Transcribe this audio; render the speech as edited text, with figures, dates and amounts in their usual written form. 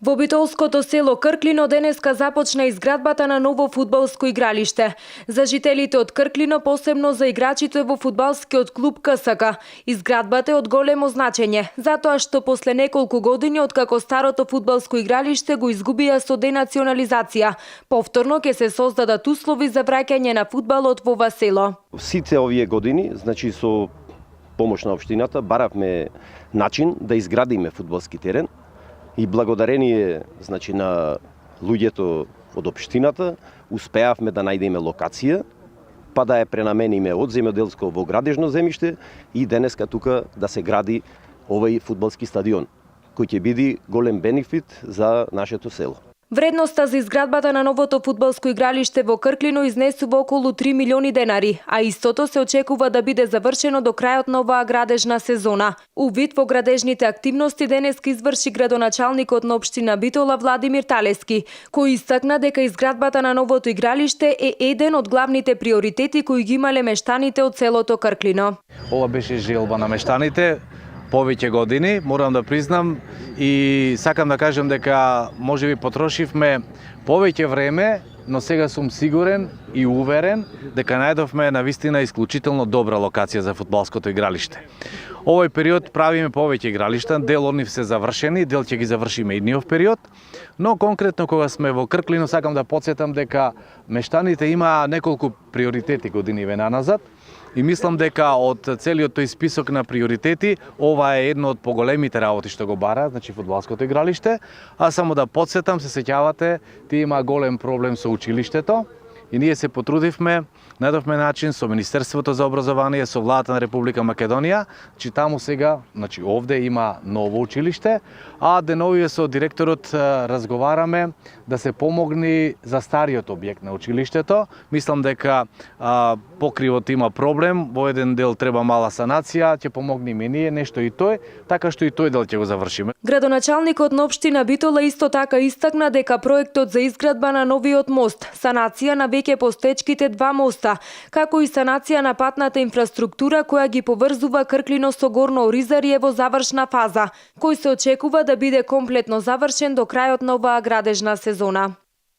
Во битолското село Крклино денеска започна изградбата на ново фудбалско игралиште. За жителите од Крклино, посебно за играчите во фудбалскиот клуб КСК, изградбата е од големо значење, затоа што после неколку години откако старото фудбалско игралиште го изгубија со денационализација, повторно ќе се создадат услови за враќање на фудбалот во ова село. Сите овие години, значи со помош на општината, баравме начин да изградиме фудбалски терен. И благодарение, значи, на луѓето од општината, успеавме да најдеме локација, па да ја пренамениме од земјоделско во градежно земјиште и денеска тука да се гради овој фудбалски стадион, кој ќе биде голем бенефит за нашето село. Вредноста за изградбата на новото фудбалско игралиште во Крклино изнесува околу 3 милиони денари, а истото се очекува да биде завршено до крајот на оваа градежна сезона. Увид во градежните активности денеска изврши градоначалникот на општина Битола Владимир Талески, кој истакна дека изградбата на новото игралиште е еден од главните приоритети кои ги имале мештаните од селото Крклино. Ова беше желба на мештаните повеќе години, морам да признам, и сакам да кажем дека можеби потрошивме повеќе време, но сега сум сигурен и уверен дека најдовме навистина исклучително добра локација за фудбалското игралиште. Овој период правиме повеќе игралишта, дел од нив се завршени, дел ќе ги завршиме идниот период, но конкретно кога сме во Крклино сакам да потсетам дека мештаните има неколку приоритети години назад. И мислам дека од целиот тој список на приоритети, ова е едно од поголемите работи што го бара, значи фудбалското игралиште. А само да потсетам, се сеќавате, ти има голем проблем со училиштето и ние се потрудивме, најдовме начин со Министерството за образование, со владата на Република Македонија, че таму сега, значи овде има ново училиште, а деновиве со директорот разговараме да се помогни за стариот објект на училиштето. Мислам дека покривот има проблем, во еден дел треба мала санација, ќе помогнеме ние нешто и тој, така што и тој дел ќе го завршиме. Градоначалникот на општина Битола исто така истакна дека проектот за изградба на новиот мост, санација на веќе постоечките два моста, како и санација на патната инфраструктура која ги поврзува Крклино со Горно Оризари е во завршна фаза, кој се очекува да биде комплетно завршен до крајот на оваа градежна сезона.